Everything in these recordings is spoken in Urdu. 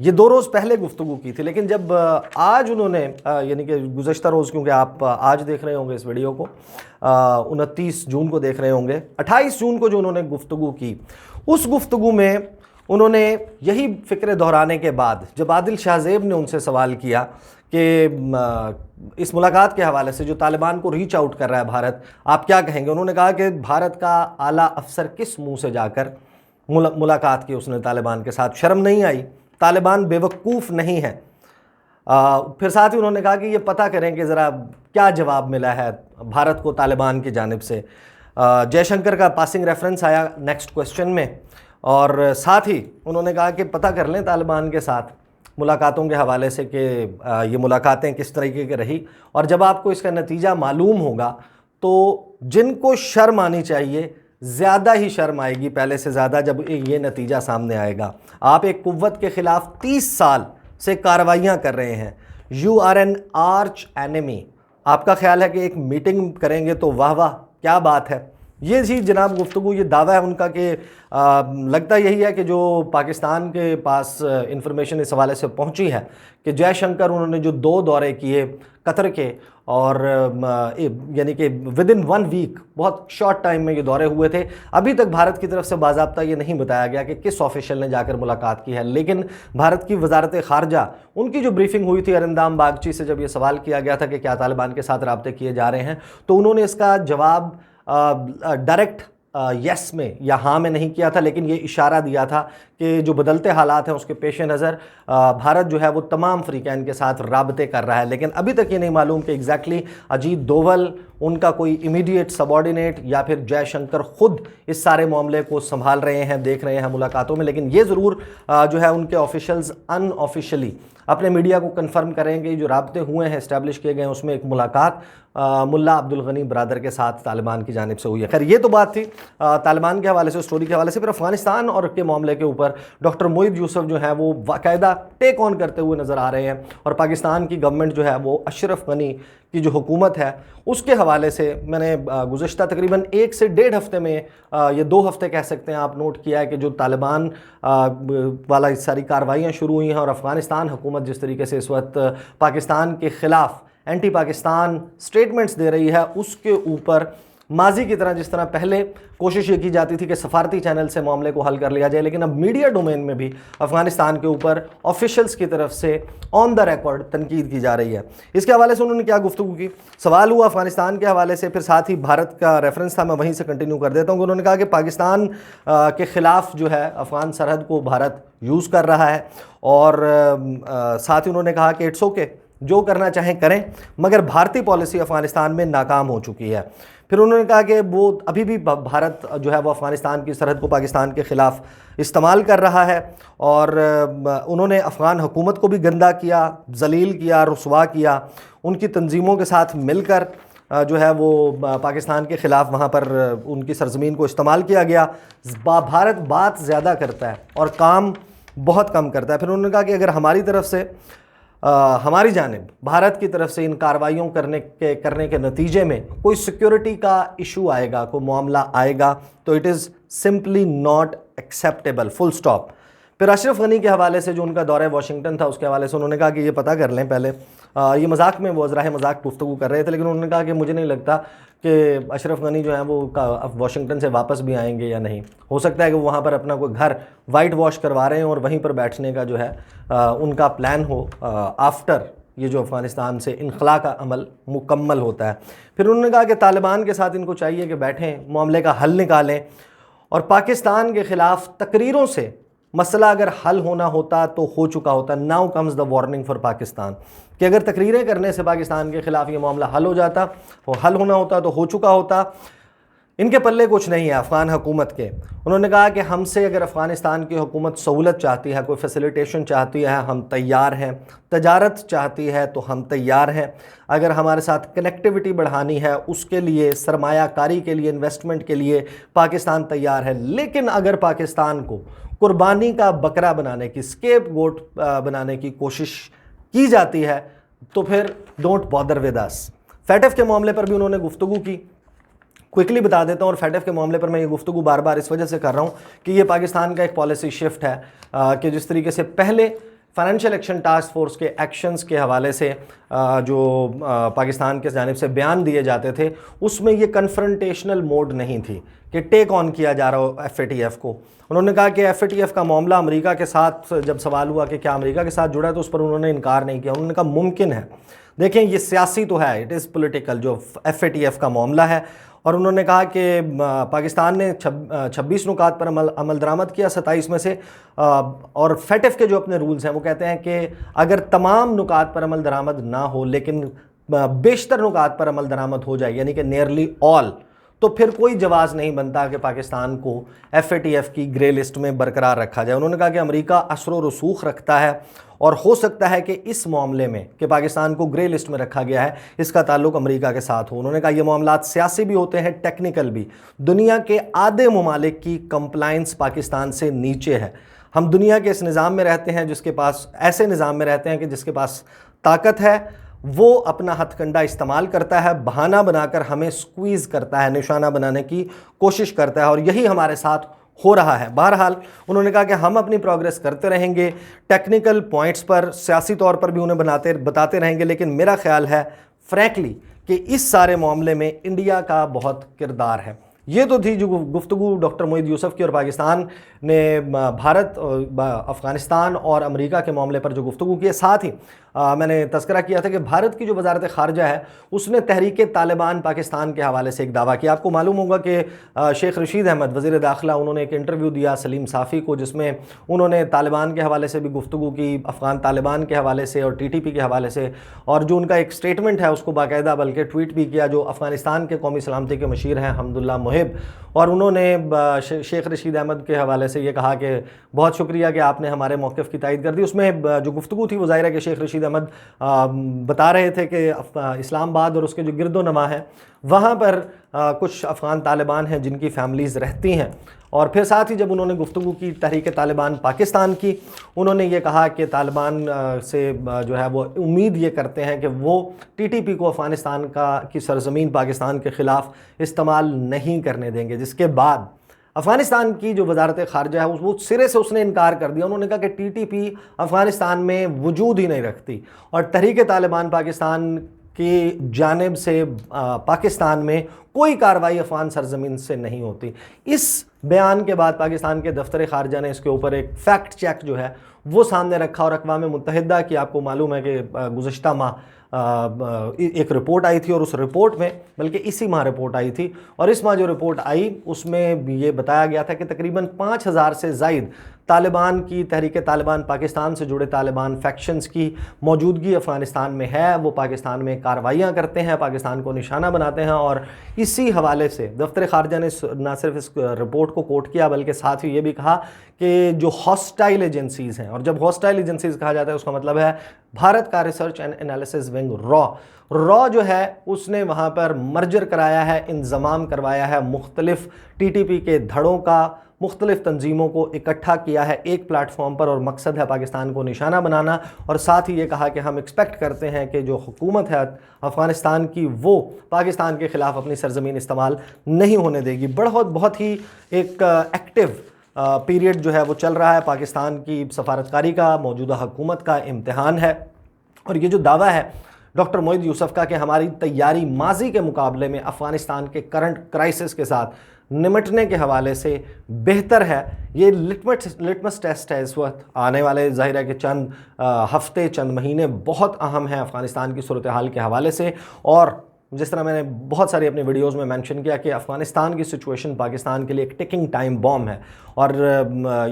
یہ 2 روز پہلے گفتگو کی تھی، لیکن جب آج انہوں نے یعنی کہ گزشتہ روز، کیونکہ آپ آج دیکھ رہے ہوں گے اس ویڈیو کو، 29 جون کو دیکھ رہے ہوں گے، 28 جون کو جو انہوں نے گفتگو کی، اس گفتگو میں انہوں نے یہی فکر دہرانے کے بعد جب عادل شاہ زیب نے ان سے سوال کیا کہ اس ملاقات کے حوالے سے جو طالبان کو ریچ آؤٹ کر رہا ہے بھارت، آپ کیا کہیں گے؟ انہوں نے کہا کہ بھارت کا اعلیٰ افسر کس منہ سے جا کر ملاقات کی اس نے طالبان کے ساتھ؟ شرم نہیں آئی؟ طالبان بے وقوف نہیں ہے؟ پھر ساتھ ہی انہوں نے کہا کہ یہ پتہ کریں کہ ذرا کیا جواب ملا ہے بھارت کو طالبان کی جانب سے۔ جے شنکر کا پاسنگ ریفرنس آیا نیکسٹ کوسچن میں، اور ساتھ ہی انہوں نے کہا کہ پتہ کر لیں طالبان کے ساتھ ملاقاتوں کے حوالے سے کہ یہ ملاقاتیں کس طریقے کی رہی، اور جب آپ کو اس کا نتیجہ معلوم ہوگا تو جن کو شرم آنی چاہیے زیادہ ہی شرم آئے گی پہلے سے زیادہ جب یہ نتیجہ سامنے آئے گا۔ آپ ایک قوت کے خلاف 30 سال سے کارروائیاں کر رہے ہیں، you are an arch enemy. آپ کا خیال ہے کہ ایک میٹنگ کریں گے تو واہ واہ کیا بات ہے؟ یہ جی جناب گفتگو، یہ دعویٰ ہے ان کا کہ لگتا یہی ہے کہ جو پاکستان کے پاس انفارمیشن اس حوالے سے پہنچی ہے کہ جے شنکر انہوں نے جو 2 دورے کیے قطر کے، اور یعنی کہ ودن 1 ویک، بہت شارٹ ٹائم میں یہ دورے ہوئے تھے، ابھی تک بھارت کی طرف سے باضابطہ یہ نہیں بتایا گیا کہ کس آفیشل نے جا کر ملاقات کی ہے، لیکن بھارت کی وزارت خارجہ ان کی جو بریفنگ ہوئی تھی ارندام باگچی سے، جب یہ سوال کیا گیا تھا کہ کیا طالبان کے ساتھ رابطے کیے جا رہے ہیں، تو انہوں نے اس کا جواب ڈائریکٹ یس میں یا ہاں میں نہیں کیا تھا، لیکن یہ اشارہ دیا تھا کہ جو بدلتے حالات ہیں اس کے پیش نظر بھارت جو ہے وہ تمام فریقین کے ساتھ رابطے کر رہا ہے، لیکن ابھی تک یہ نہیں معلوم کہ ایگزیکٹلی اجیت دوول ان کا کوئی امیڈیٹ سبارڈینیٹ یا پھر جے شنکر خود اس سارے معاملے کو سنبھال رہے ہیں، دیکھ رہے ہیں ملاقاتوں میں، لیکن یہ ضرور جو ہے ان کے آفیشلز ان آفیشلی اپنے میڈیا کو کنفرم کریں گے جو رابطے ہوئے ہیں، اسٹیبلش کیے گئے ہیں، اس میں ایک ملاقات ملا عبدالغنی برادر کے ساتھ طالبان کی جانب سے ہوئی ہے۔ خیر یہ تو بات تھی طالبان کے حوالے سے، اسٹوری کے حوالے سے۔ پھر افغانستان اور کے معاملے کے اوپر ڈاکٹر موید یوسف جو ہیں وہ باقاعدہ ٹیک آن کرتے ہوئے نظر آ رہے ہیں، اور پاکستان کی گورنمنٹ جو ہے وہ اشرف غنی کی جو حکومت ہے اس کے حوالے سے میں نے گزشتہ تقریباً 1 سے 1.5 ہفتے میں، یہ 2 ہفتے کہہ سکتے ہیں آپ، نوٹ کیا ہے کہ جو طالبان والا ساری کارروائیاں شروع ہوئی ہیں، اور افغانستان حکومت جس طریقے سے اس وقت پاکستان کے خلاف اینٹی پاکستان سٹیٹمنٹس دے رہی ہے، اس کے اوپر ماضی کی طرح جس طرح پہلے کوشش یہ کی جاتی تھی کہ سفارتی چینل سے معاملے کو حل کر لیا جائے، لیکن اب میڈیا ڈومین میں بھی افغانستان کے اوپر آفیشلز کی طرف سے آن دا ریکارڈ تنقید کی جا رہی ہے۔ اس کے حوالے سے انہوں نے کیا گفتگو کی؟ سوال ہوا افغانستان کے حوالے سے، پھر ساتھ ہی بھارت کا ریفرنس تھا، میں وہیں سے کنٹینیو کر دیتا ہوں کہ انہوں نے کہا کہ پاکستان کے خلاف جو ہے افغان سرحد کو بھارت یوز کر رہا ہے، اور ساتھ ہی انہوں نے کہا کہ اٹس اوکے، جو کرنا چاہیں کریں، مگر بھارتی پالیسی افغانستان میں ناکام ہو چکی ہے۔ پھر انہوں نے کہا کہ وہ ابھی بھی بھارت جو ہے وہ افغانستان کی سرحد کو پاکستان کے خلاف استعمال کر رہا ہے، اور انہوں نے افغان حکومت کو بھی گندہ کیا، ذلیل کیا، رسوا کیا، ان کی تنظیموں کے ساتھ مل کر جو ہے وہ پاکستان کے خلاف وہاں پر ان کی سرزمین کو استعمال کیا گیا۔ بھارت بات زیادہ کرتا ہے اور کام بہت کم کرتا ہے۔ پھر انہوں نے کہا کہ اگر ہماری طرف سے، ہماری جانب بھارت کی طرف سے ان کارروائیوں کرنے کے نتیجے میں کوئی سیکیورٹی کا ایشو آئے گا، کوئی معاملہ آئے گا، تو it is simply not acceptable, full stop. پھر اشرف غنی کے حوالے سے جو ان کا دورہ واشنگٹن تھا اس کے حوالے سے انہوں نے کہا کہ یہ پتہ کر لیں پہلے، یہ مذاق میں وہ ذرائع مذاق گفتگو کر رہے تھے، لیکن انہوں نے کہا کہ مجھے نہیں لگتا کہ اشرف غنی جو ہیں وہ واشنگٹن سے واپس بھی آئیں گے یا نہیں، ہو سکتا ہے کہ وہ وہاں پر اپنا کوئی گھر وائٹ واش کروا رہے ہیں اور وہیں پر بیٹھنے کا جو ہے ان کا پلان ہو آفٹر یہ جو افغانستان سے انخلا کا عمل مکمل ہوتا ہے۔ پھر انہوں نے کہا کہ طالبان کے ساتھ ان کو چاہیے کہ بیٹھیں، معاملے کا حل نکالیں، اور پاکستان کے خلاف تقریروں سے مسئلہ اگر حل ہونا ہوتا تو ہو چکا ہوتا۔ Now comes the warning for Pakistan, کہ اگر تقریریں کرنے سے پاکستان کے خلاف یہ معاملہ حل ہو جاتا، وہ حل ہونا ہوتا تو ہو چکا ہوتا۔ ان کے پلے کچھ نہیں ہے افغان حکومت کے۔ انہوں نے کہا کہ ہم سے اگر افغانستان کی حکومت سہولت چاہتی ہے، کوئی فیسیلیٹیشن چاہتی ہے، ہم تیار ہیں، تجارت چاہتی ہے تو ہم تیار ہیں، اگر ہمارے ساتھ کنیکٹیوٹی بڑھانی ہے اس کے لیے، سرمایہ کاری کے لیے، انویسٹمنٹ کے لیے پاکستان تیار ہے، لیکن اگر پاکستان کو قربانی کا بکرا بنانے کی، اسکیپ گوٹ بنانے کی کوشش کی جاتی ہے تو پھر don't bother with us. FATF کے معاملے پر بھی انہوں نے گفتگو کی، کوئکلی بتا دیتا ہوں، اور فیٹف کے معاملے پر میں یہ گفتگو بار بار اس وجہ سے کر رہا ہوں کہ یہ پاکستان کا ایک پالیسی شفٹ ہے کہ جس طریقے سے پہلے فائنینشیل ایکشن ٹاسک فورس کے ایکشنز کے حوالے سے جو پاکستان کے جانب سے بیان دیے جاتے تھے اس میں یہ کنفرنٹیشنل موڈ نہیں تھی کہ ٹیک آن کیا جا رہا ہو ایف اے ٹی ایف کو. انہوں نے کہا کہ ایف اے ٹی ایف کا معاملہ امریکہ کے ساتھ جب سوال ہوا کہ کیا امریکہ کے ساتھ جڑا ہے تو اس پر انہوں نے انکار نہیں کیا. انہوں نے کہا ممکن ہے, دیکھیں یہ سیاسی تو ہے, اٹ از پولیٹیکل جو ایف اے ٹی ایف کا معاملہ ہے. اور انہوں نے کہا کہ پاکستان نے 26 نکات پر عمل درآمد کیا 27 میں سے, اور فیٹف کے جو اپنے رولز ہیں وہ کہتے ہیں کہ اگر تمام نکات پر عمل درآمد نہ ہو لیکن بیشتر نکات پر عمل درآمد ہو جائے, یعنی کہ نیئرلی آل, تو پھر کوئی جواز نہیں بنتا کہ پاکستان کو ایف اے ٹی ایف کی گرے لسٹ میں برقرار رکھا جائے. انہوں نے کہا کہ امریکہ اثر و رسوخ رکھتا ہے اور ہو سکتا ہے کہ اس معاملے میں کہ پاکستان کو گرے لسٹ میں رکھا گیا ہے اس کا تعلق امریکہ کے ساتھ ہو. انہوں نے کہا یہ معاملات سیاسی بھی ہوتے ہیں, ٹیکنیکل بھی. دنیا کے آدھے ممالک کی کمپلائنس پاکستان سے نیچے ہے. ہم دنیا کے اس نظام میں رہتے ہیں جس کے پاس, ایسے نظام میں رہتے ہیں کہ جس کے پاس طاقت ہے وہ اپنا ہتھ کنڈا استعمال کرتا ہے, بہانہ بنا کر ہمیں سکویز کرتا ہے, نشانہ بنانے کی کوشش کرتا ہے, اور یہی ہمارے ساتھ ہو رہا ہے. بہرحال انہوں نے کہا کہ ہم اپنی پروگریس کرتے رہیں گے, ٹیکنیکل پوائنٹس پر سیاسی طور پر بھی انہیں بتاتے رہیں گے, لیکن میرا خیال ہے فرینکلی کہ اس سارے معاملے میں انڈیا کا بہت کردار ہے. یہ تو تھی جو گفتگو ڈاکٹر موئید یوسف کی, اور پاکستان نے بھارت, افغانستان اور امریکہ کے معاملے پر جو گفتگو کی ہے. ساتھ ہی میں نے تذکرہ کیا تھا کہ بھارت کی جو وزارت خارجہ ہے اس نے تحریک طالبان پاکستان کے حوالے سے ایک دعویٰ کیا. آپ کو معلوم ہوگا کہ شیخ رشید احمد وزیر داخلہ, انہوں نے ایک انٹرویو دیا سلیم صافی کو جس میں انہوں نے طالبان کے حوالے سے بھی گفتگو کی, افغان طالبان کے حوالے سے اور ٹی ٹی پی کے حوالے سے, اور جو ان کا ایک سٹیٹمنٹ ہے اس کو باقاعدہ بلکہ ٹویٹ بھی کیا جو افغانستان کے قومی سلامتی کے مشیر ہیں حمداللہ محب. اور انہوں نے شیخ رشید احمد کے حوالے سے یہ کہا کہ بہت شکریہ کہ آپ نے ہمارے موقف کی تائید کر دی. اس میں جو گفتگو تھی وہ ظاہر ہے کہ شیخ رشید احمد بتا رہے تھے کہ اسلام آباد اور اس کے جو گرد و نواح ہیں وہاں پر کچھ افغان طالبان ہیں جن کی فیملیز رہتی ہیں. اور پھر ساتھ ہی جب انہوں نے گفتگو کی تحریک طالبان پاکستان کی, انہوں نے یہ کہا کہ طالبان سے جو ہے وہ امید یہ کرتے ہیں کہ وہ ٹی ٹی پی کو افغانستان کی سرزمین پاکستان کے خلاف استعمال نہیں کرنے دیں گے. جس کے بعد افغانستان کی جو وزارت خارجہ ہے وہ سرے سے اس نے انکار کر دیا. انہوں نے کہا کہ ٹی ٹی پی افغانستان میں وجود ہی نہیں رکھتی, اور تحریک طالبان پاکستان کی جانب سے پاکستان میں کوئی کارروائی افغان سرزمین سے نہیں ہوتی. اس بیان کے بعد پاکستان کے دفتر خارجہ نے اس کے اوپر ایک فیکٹ چیک جو ہے وہ سامنے رکھا, اور اقوام متحدہ کی آپ کو معلوم ہے کہ گزشتہ ماہ ایک رپورٹ آئی تھی, اور اس رپورٹ میں بلکہ اسی ماہ رپورٹ آئی تھی, اور اس ماہ جو رپورٹ آئی اس میں یہ بتایا گیا تھا کہ تقریباً 5000 سے زائد طالبان کی, تحریک طالبان پاکستان سے جڑے طالبان فیکشنز کی موجودگی افغانستان میں ہے. وہ پاکستان میں کارروائیاں کرتے ہیں, پاکستان کو نشانہ بناتے ہیں, اور اسی حوالے سے دفتر خارجہ نے نہ صرف اس رپورٹ کو کوٹ کیا بلکہ ساتھ ہی یہ بھی کہا کہ جو ہاسٹائل ایجنسیز ہیں, اور جب ہاسٹائل ایجنسیز کہا جاتا ہے اس کا مطلب ہے بھارت کا ریسرچ اینڈ انالیسس ونگ را جو ہے اس نے وہاں پر مرجر کرایا ہے, انضمام کروایا ہے مختلف ٹی ٹی پی کے دھڑوں کا, مختلف تنظیموں کو اکٹھا کیا ہے ایک پلیٹ فارم پر, اور مقصد ہے پاکستان کو نشانہ بنانا. اور ساتھ ہی یہ کہا کہ ہم ایکسپیکٹ کرتے ہیں کہ جو حکومت ہے افغانستان کی وہ پاکستان کے خلاف اپنی سرزمین استعمال نہیں ہونے دے گی. بہت ہی ایک ایکٹیو پیریڈ جو ہے وہ چل رہا ہے. پاکستان کی سفارتکاری کا موجودہ حکومت کا امتحان ہے, اور یہ جو دعویٰ ہے ڈاکٹر موئید یوسف کا کہ ہماری تیاری ماضی کے مقابلے میں افغانستان کے کرنٹ کرائسس کے ساتھ نمٹنے کے حوالے سے بہتر ہے, یہ لٹمس ٹیسٹ ہے اس وقت. آنے والے ظاہر ہے کہ چند ہفتے, چند مہینے بہت اہم ہیں افغانستان کی صورتحال کے حوالے سے. اور جس طرح میں نے بہت ساری اپنی ویڈیوز میں مینشن کیا کہ افغانستان کی سچویشن پاکستان کے لیے ایک ٹکنگ ٹائم بوم ہے, اور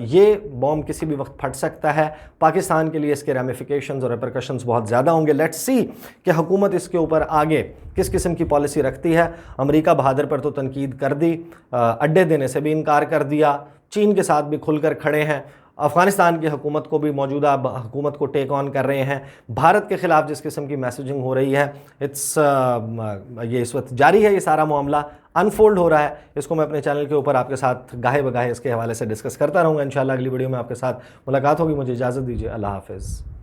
یہ بوم کسی بھی وقت پھٹ سکتا ہے. پاکستان کے لیے اس کے ریمیفیکیشنز اور ریپرکشنز بہت زیادہ ہوں گے. لیٹس سی کہ حکومت اس کے اوپر آگے کس قسم کی پالیسی رکھتی ہے. امریکہ بہادر پر تو تنقید کر دی, اڈے دینے سے بھی انکار کر دیا, چین کے ساتھ بھی کھل کر کھڑے ہیں, افغانستان کی حکومت کو بھی موجودہ حکومت کو ٹیک آن کر رہے ہیں. بھارت کے خلاف جس قسم کی میسیجنگ ہو رہی ہے یہ اس وقت جاری ہے, یہ سارا معاملہ انفولڈ ہو رہا ہے. اس کو میں اپنے چینل کے اوپر آپ کے ساتھ گاہے بگاہے اس کے حوالے سے ڈسکس کرتا رہوں گا. انشاءاللہ اگلی ویڈیو میں آپ کے ساتھ ملاقات ہوگی. مجھے اجازت دیجیے. اللہ حافظ.